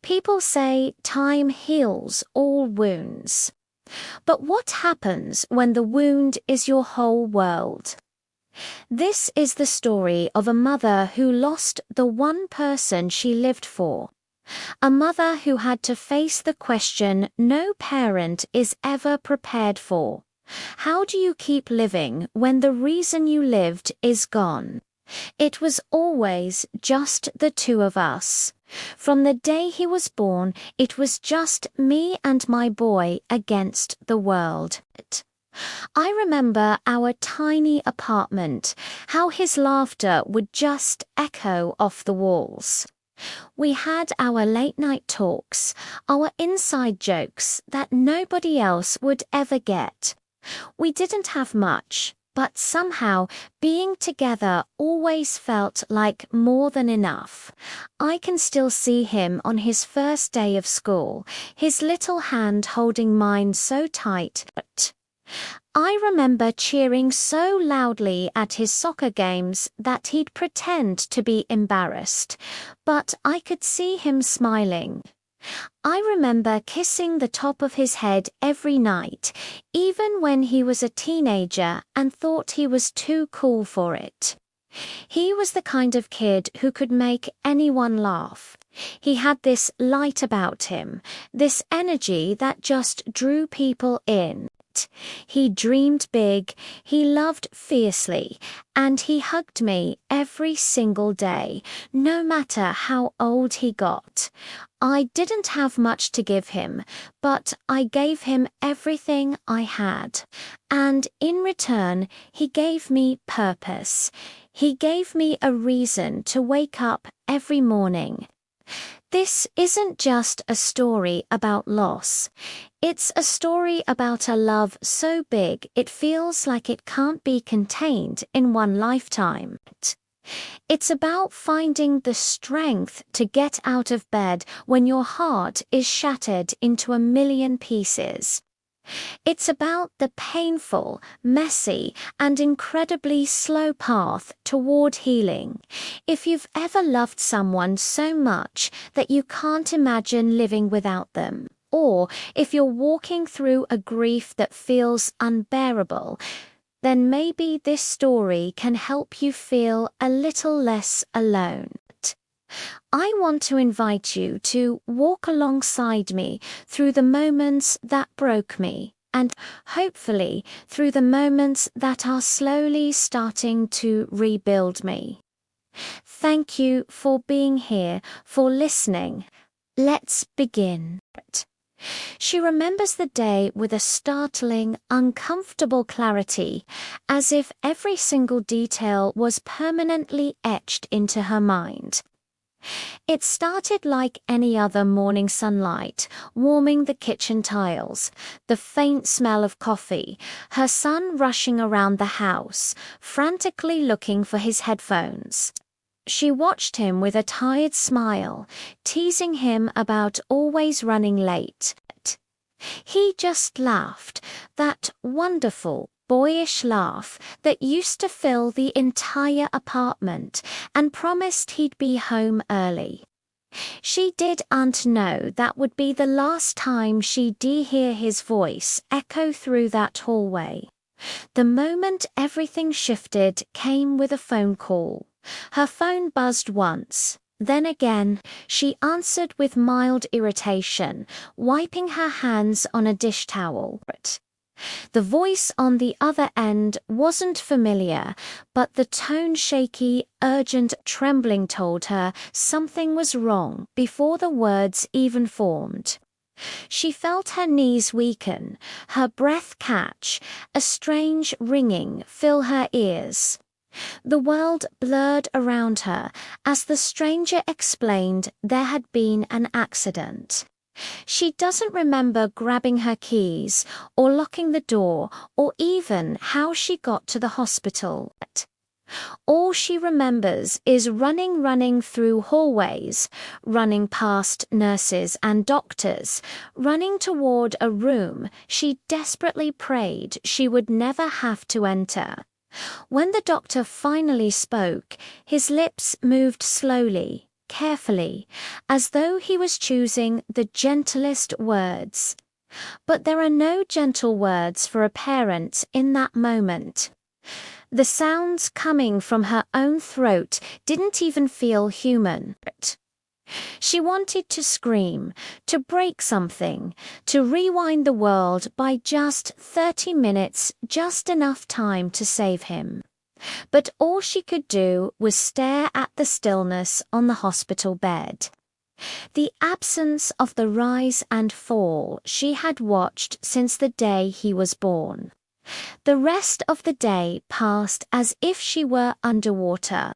People say time heals all wounds. But what happens when the wound is your whole world? This is the story of a mother who lost the one person she lived for. A mother who had to face the question no parent is ever prepared for. How do you keep living when the reason you lived is gone? It was always just the two of us. From the day he was born, it was just me and my boy against the world. I remember our tiny apartment, how his laughter would just echo off the walls. We had our late-night talks, our inside jokes that nobody else would ever get. We didn't have much, but somehow being together always felt like more than enough. I can still see him on his first day of school, his little hand holding mine so tight. I remember cheering so loudly at his soccer games that he'd pretend to be embarrassed, but I could see him smiling. I remember kissing the top of his head every night, even when he was a teenager and thought he was too cool for it. He was the kind of kid who could make anyone laugh. He had this light about him, this energy that just drew people in. He dreamed big, he loved fiercely, and he hugged me every single day, no matter how old he got. I didn't have much to give him, but I gave him everything I had. And in return, he gave me purpose. He gave me a reason to wake up every morning. This isn't just a story about loss. It's a story about a love so big it feels like it can't be contained in one lifetime. It's about finding the strength to get out of bed when your heart is shattered into a million pieces. It's about the painful, messy, and incredibly slow path toward healing. If you've ever loved someone so much that you can't imagine living without them, or if you're walking through a grief that feels unbearable, then maybe this story can help you feel a little less alone. I want to invite you to walk alongside me through the moments that broke me, and hopefully through the moments that are slowly starting to rebuild me. Thank you for being here, for listening. Let's begin. She remembers the day with a startling, uncomfortable clarity, as if every single detail was permanently etched into her mind. It started like any other morning sunlight, warming the kitchen tiles, the faint smell of coffee, her son rushing around the house, frantically looking for his headphones. She watched him with a tired smile, teasing him about always running late. He just laughed, that wonderful, boyish laugh that used to fill the entire apartment, and promised he'd be home early. She didn't know that would be the last time she'd hear his voice echo through that hallway. The moment everything shifted came with a phone call. Her phone buzzed once. Then again, she answered with mild irritation, wiping her hands on a dish towel. The voice on the other end wasn't familiar, but the tone shaky, urgent trembling told her something was wrong before the words even formed. She felt her knees weaken, her breath catch, a strange ringing fill her ears. The world blurred around her as the stranger explained there had been an accident. She doesn't remember grabbing her keys, or locking the door, or even how she got to the hospital. All she remembers is running through hallways, running past nurses and doctors, running toward a room she desperately prayed she would never have to enter. When the doctor finally spoke, his lips moved slowly, carefully, as though he was choosing the gentlest words. But there are no gentle words for a parent in that moment. The sounds coming from her own throat didn't even feel human. She wanted to scream, to break something, to rewind the world by just 30 minutes, just enough time to save him. But all she could do was stare at the stillness on the hospital bed. The absence of the rise and fall she had watched since the day he was born. The rest of the day passed as if she were underwater.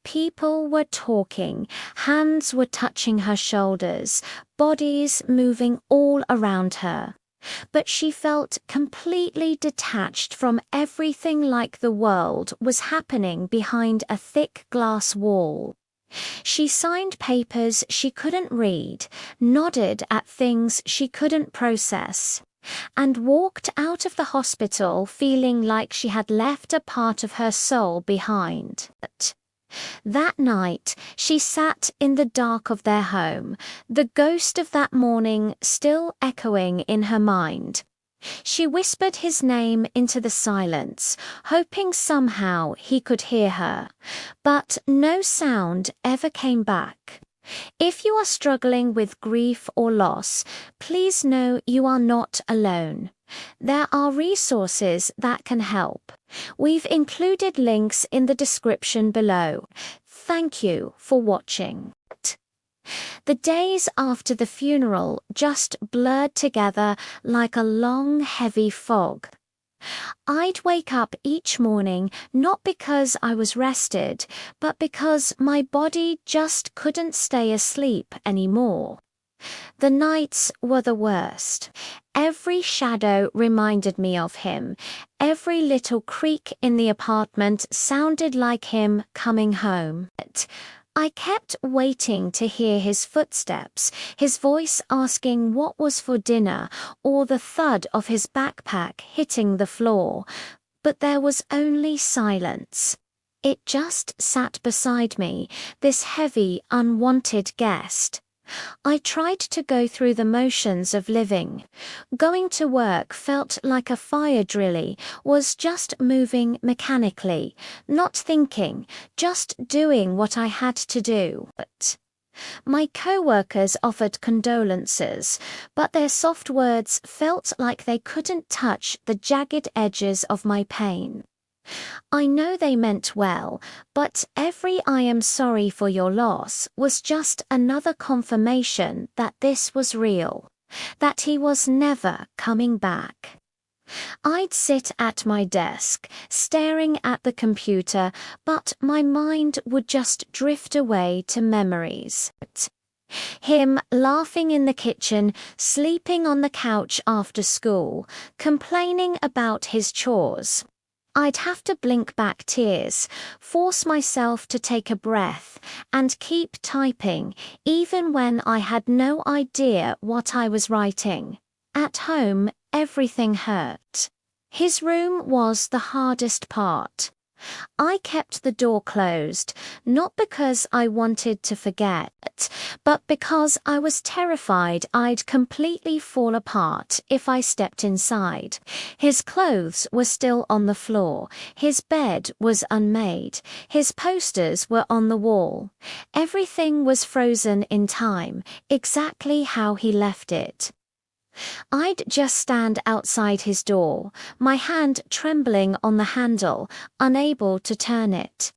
People were talking, hands were touching her shoulders, bodies moving all around her. But she felt completely detached from everything, like the world was happening behind a thick glass wall. She signed papers she couldn't read, nodded at things she couldn't process, and walked out of the hospital feeling like she had left a part of her soul behind. That night, she sat in the dark of their home, the ghost of that morning still echoing in her mind. She whispered his name into the silence, hoping somehow he could hear her, but no sound ever came back. If you are struggling with grief or loss, please know you are not alone. There are resources that can help. We've included links in the description below. Thank you for watching. The days after the funeral just blurred together like a long, heavy fog. I'd wake up each morning not because I was rested, but because my body just couldn't stay asleep anymore. The nights were the worst. Every shadow reminded me of him. Every little creak in the apartment sounded like him coming home. I kept waiting to hear his footsteps, his voice asking what was for dinner, or the thud of his backpack hitting the floor. But there was only silence. It just sat beside me, this heavy, unwanted guest. I tried to go through the motions of living. Going to work felt like a fire drilly, was just moving mechanically, not thinking, just doing what I had to do. But my co-workers offered condolences, but their soft words felt like they couldn't touch the jagged edges of my pain. I know they meant well, but every "I am sorry for your loss" was just another confirmation that this was real, that he was never coming back. I'd sit at my desk, staring at the computer, but my mind would just drift away to memories. Him laughing in the kitchen, sleeping on the couch after school, complaining about his chores. I'd have to blink back tears, force myself to take a breath, and keep typing, even when I had no idea what I was writing. At home, everything hurt. His room was the hardest part. I kept the door closed, not because I wanted to forget, but because I was terrified I'd completely fall apart if I stepped inside. His clothes were still on the floor, his bed was unmade, his posters were on the wall. Everything was frozen in time, exactly how he left it. I'd just stand outside his door, my hand trembling on the handle, unable to turn it.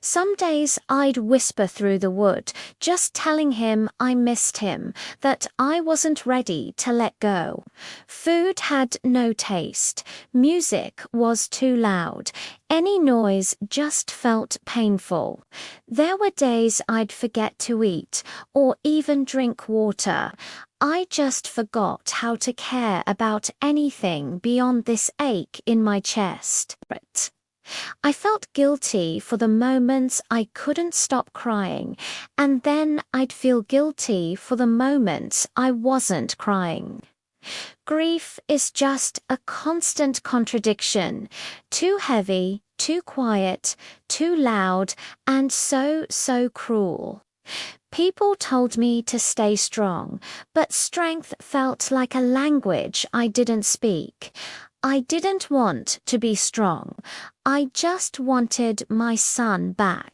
Some days I'd whisper through the wood, just telling him I missed him, that I wasn't ready to let go. Food had no taste, music was too loud, any noise just felt painful. There were days I'd forget to eat, or even drink water. I just forgot how to care about anything beyond this ache in my chest. I felt guilty for the moments I couldn't stop crying, and then I'd feel guilty for the moments I wasn't crying. Grief is just a constant contradiction, too heavy, too quiet, too loud, and so cruel. People told me to stay strong, but strength felt like a language I didn't speak. I didn't want to be strong. I just wanted my son back.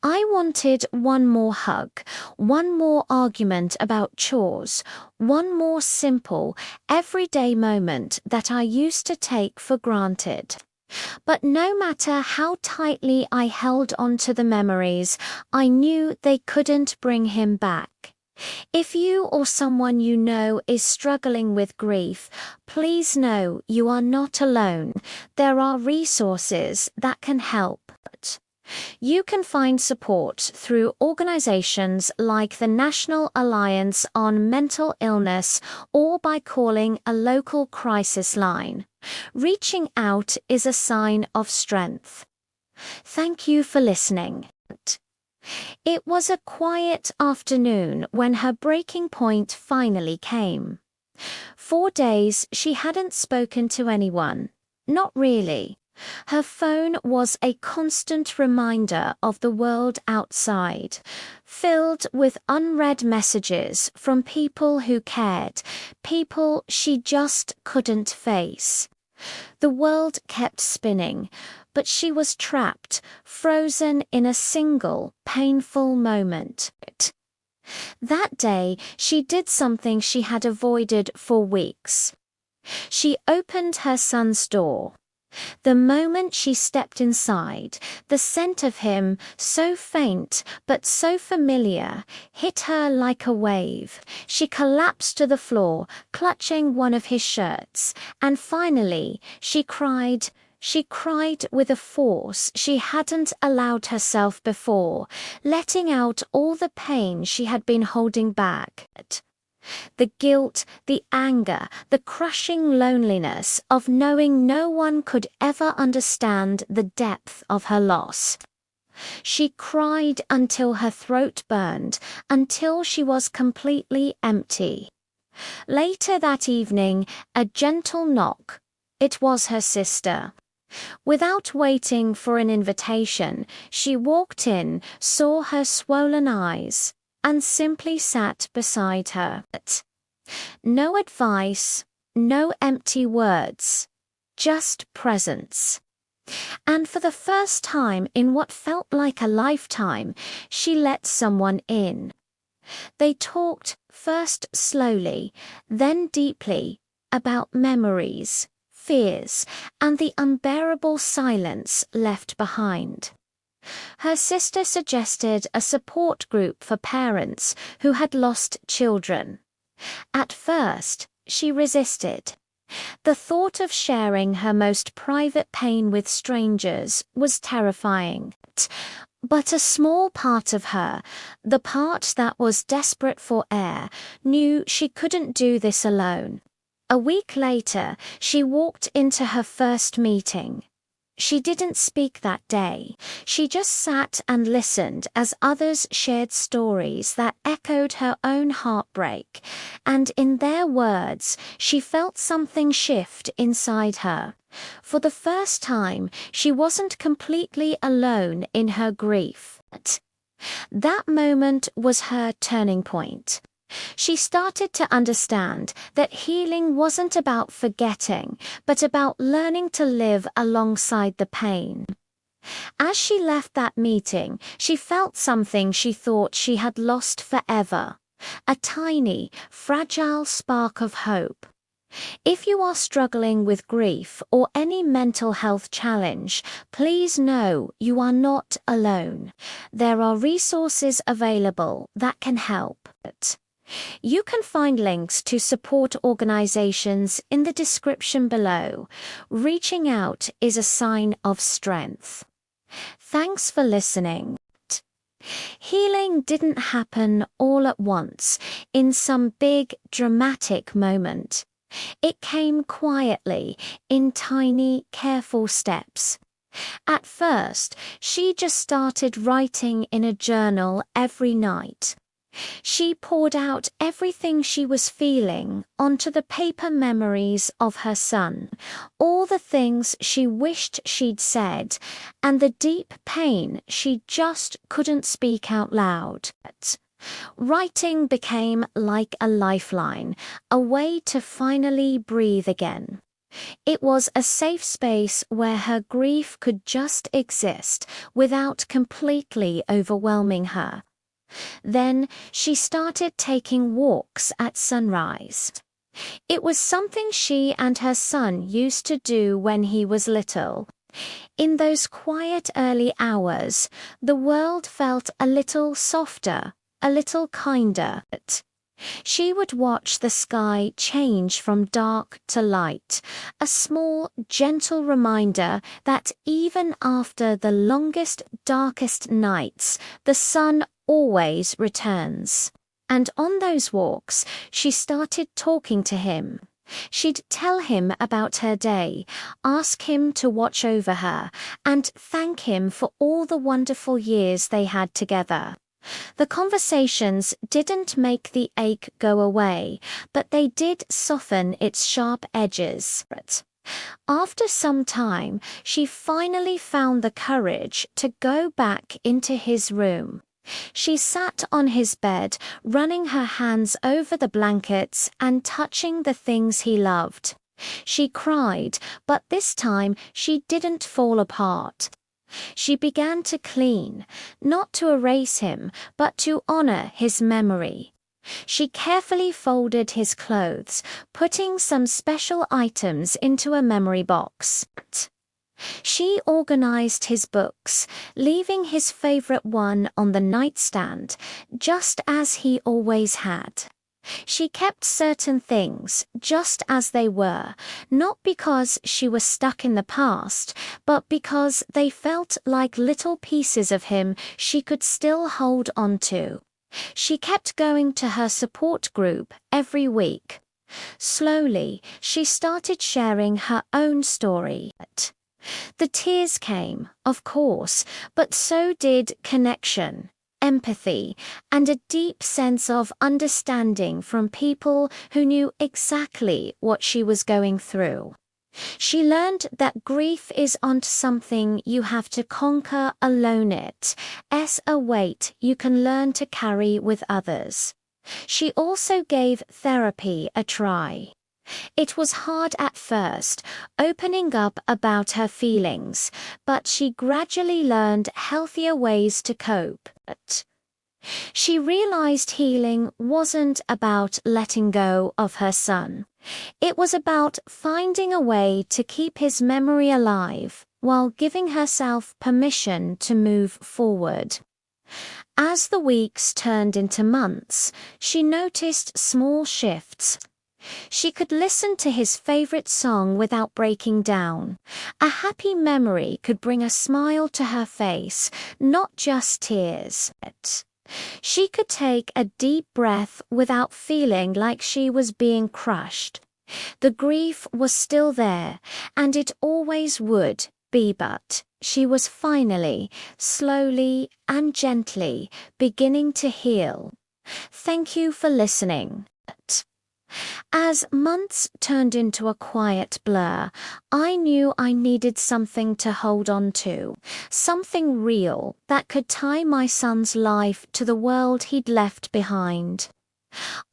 I wanted one more hug, one more argument about chores, one more simple, everyday moment that I used to take for granted. But no matter how tightly I held on to the memories, I knew they couldn't bring him back. If you or someone you know is struggling with grief, please know you are not alone. There are resources that can help. You can find support through organizations like the National Alliance on Mental Illness or by calling a local crisis line. Reaching out is a sign of strength. Thank you for listening. It was a quiet afternoon when her breaking point finally came. 4 days she hadn't spoken to anyone. Not really. Her phone was a constant reminder of the world outside, filled with unread messages from people who cared, people she just couldn't face. The world kept spinning, but she was trapped, frozen in a single, painful moment. That day, she did something she had avoided for weeks. She opened her son's door. The moment she stepped inside, the scent of him, so faint but so familiar, hit her like a wave. She collapsed to the floor, clutching one of his shirts, and finally, she cried. She cried with a force she hadn't allowed herself before, letting out all the pain she had been holding back. The guilt, the anger, the crushing loneliness of knowing no one could ever understand the depth of her loss. She cried until her throat burned, until she was completely empty. Later that evening, a gentle knock. It was her sister. Without waiting for an invitation, she walked in, saw her swollen eyes, and simply sat beside her. No advice, no empty words, just presence. And for the first time in what felt like a lifetime, she let someone in. They talked first slowly, then deeply, about memories, fears, and the unbearable silence left behind. Her sister suggested a support group for parents who had lost children. At first, she resisted. The thought of sharing her most private pain with strangers was terrifying. But a small part of her, the part that was desperate for air, knew she couldn't do this alone. A week later, she walked into her first meeting. She didn't speak that day. She just sat and listened as others shared stories that echoed her own heartbreak, and in their words, she felt something shift inside her. For the first time, she wasn't completely alone in her grief. That moment was her turning point. She started to understand that healing wasn't about forgetting, but about learning to live alongside the pain. As she left that meeting, she felt something she thought she had lost forever, a tiny, fragile spark of hope. If you are struggling with grief or any mental health challenge, please know you are not alone. There are resources available that can help. You can find links to support organizations in the description below. Reaching out is a sign of strength. Thanks for listening. Healing didn't happen all at once, in some big, dramatic moment. It came quietly, in tiny, careful steps. At first, she just started writing in a journal every night. She poured out everything she was feeling onto the paper memories of her son, all the things she wished she'd said, and the deep pain she just couldn't speak out loud. Writing became like a lifeline, a way to finally breathe again. It was a safe space where her grief could just exist without completely overwhelming her. Then she started taking walks at sunrise. It was something she and her son used to do when he was little. In those quiet early hours, the world felt a little softer, a little kinder. She would watch the sky change from dark to light, a small, gentle reminder that even after the longest, darkest nights, the sun always returns. And on those walks, she started talking to him. She'd tell him about her day, ask him to watch over her, and thank him for all the wonderful years they had together. The conversations didn't make the ache go away, but they did soften its sharp edges. After some time, she finally found the courage to go back into his room. She sat on his bed, running her hands over the blankets and touching the things he loved. She cried, but this time she didn't fall apart. She began to clean, not to erase him, but to honor his memory. She carefully folded his clothes, putting some special items into a memory box. She organized his books, leaving his favorite one on the nightstand, just as he always had. She kept certain things just as they were, not because she was stuck in the past, but because they felt like little pieces of him she could still hold on to. She kept going to her support group every week. Slowly, she started sharing her own story. The tears came, of course, but so did connection, empathy, and a deep sense of understanding from people who knew exactly what she was going through. She learned that grief isn't something you have to conquer alone. It's a weight you can learn to carry with others. She also gave therapy a try. It was hard at first, opening up about her feelings, but she gradually learned healthier ways to cope. She realized healing wasn't about letting go of her son. It was about finding a way to keep his memory alive while giving herself permission to move forward. As the weeks turned into months, she noticed small shifts. She could listen to his favorite song without breaking down. A happy memory could bring a smile to her face, not just tears. She could take a deep breath without feeling like she was being crushed. The grief was still there, and it always would be, but she was finally, slowly and gently, beginning to heal. Thank you for listening. As months turned into a quiet blur, I knew I needed something to hold on to, something real that could tie my son's life to the world he'd left behind.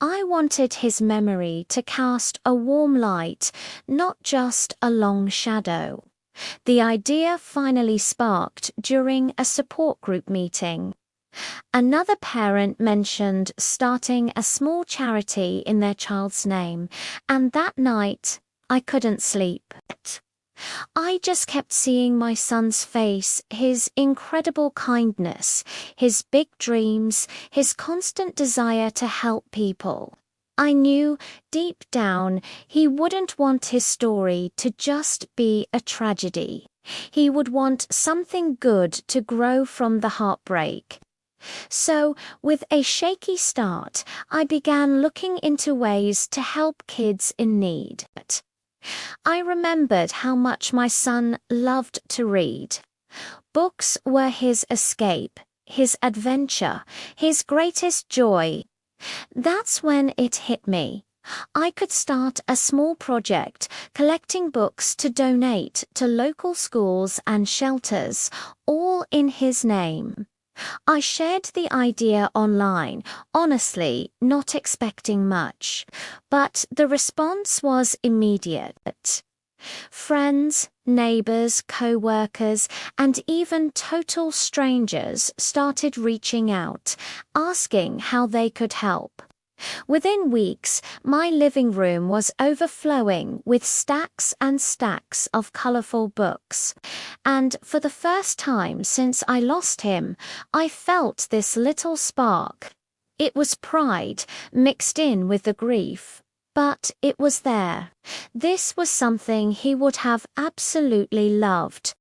I wanted his memory to cast a warm light, not just a long shadow. The idea finally sparked during a support group meeting. Another parent mentioned starting a small charity in their child's name, and that night I couldn't sleep. I just kept seeing my son's face, his incredible kindness, his big dreams, his constant desire to help people. I knew, deep down, he wouldn't want his story to just be a tragedy. He would want something good to grow from the heartbreak. So, with a shaky start, I began looking into ways to help kids in need. I remembered how much my son loved to read. Books were his escape, his adventure, his greatest joy. That's when it hit me. I could start a small project collecting books to donate to local schools and shelters, all in his name. I shared the idea online, honestly, not expecting much, but the response was immediate. Friends, neighbors, co-workers, and even total strangers started reaching out, asking how they could help. Within weeks, my living room was overflowing with stacks and stacks of colorful books. And for the first time since I lost him, I felt this little spark. It was pride mixed in with the grief. But it was there. This was something he would have absolutely loved.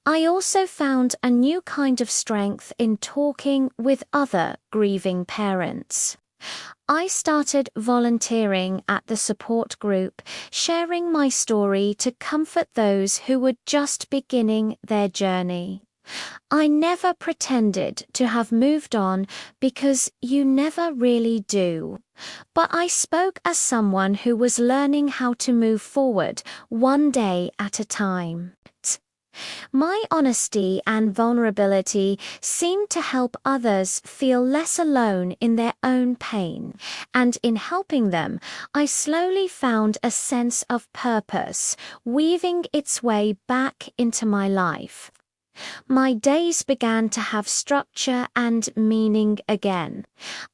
I also found a new kind of strength in talking with other grieving parents. I started volunteering at the support group, sharing my story to comfort those who were just beginning their journey. I never pretended to have moved on because you never really do. But I spoke as someone who was learning how to move forward one day at a time. My honesty and vulnerability seemed to help others feel less alone in their own pain, and in helping them, I slowly found a sense of purpose weaving its way back into my life. My days began to have structure and meaning again.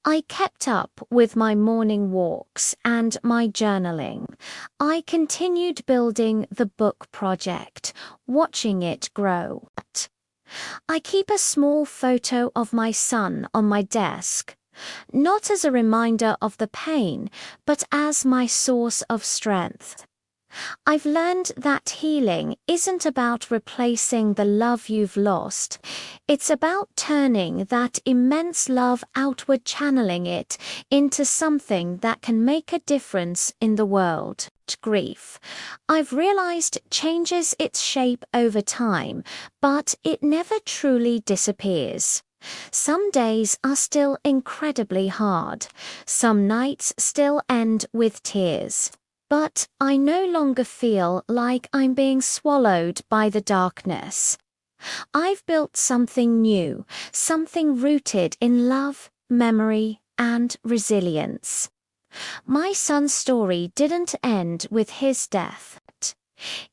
I kept up with my morning walks and my journaling. I continued building the book project, watching it grow. I keep a small photo of my son on my desk, not as a reminder of the pain, but as my source of strength. I've learned that healing isn't about replacing the love you've lost. It's about turning that immense love outward, channeling it into something that can make a difference in the world. Grief, I've realized, changes its shape over time, but it never truly disappears. Some days are still incredibly hard. Some nights still end with tears. But I no longer feel like I'm being swallowed by the darkness. I've built something new, something rooted in love, memory, and resilience. My son's story didn't end with his death.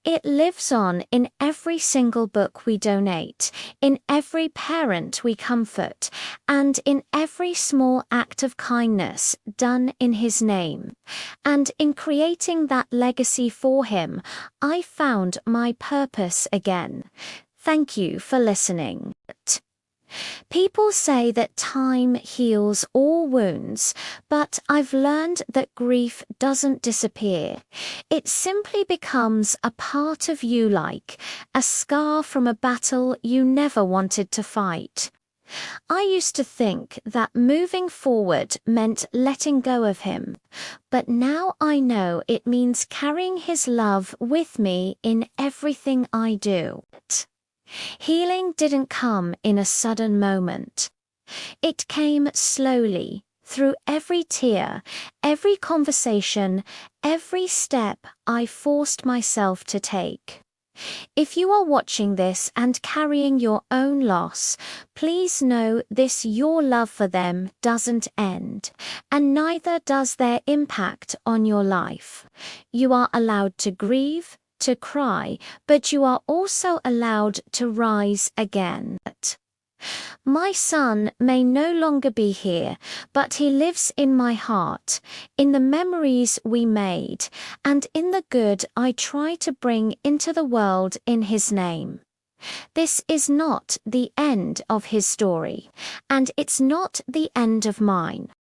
It lives on in every single book we donate, in every parent we comfort, and in every small act of kindness done in his name. And in creating that legacy for him, I found my purpose again. Thank you for listening. People say that time heals all wounds, but I've learned that grief doesn't disappear. It simply becomes a part of you, like a scar from a battle you never wanted to fight. I used to think that moving forward meant letting go of him, but now I know it means carrying his love with me in everything I do. Healing didn't come in a sudden moment. It came slowly, through every tear, every conversation, every step I forced myself to take. If you are watching this and carrying your own loss, please know your love for them doesn't end, and neither does their impact on your life. You are allowed to grieve, to cry, but you are also allowed to rise again. My son may no longer be here, but he lives in my heart, in the memories we made, and in the good I try to bring into the world in his name. This is not the end of his story, and it's not the end of mine.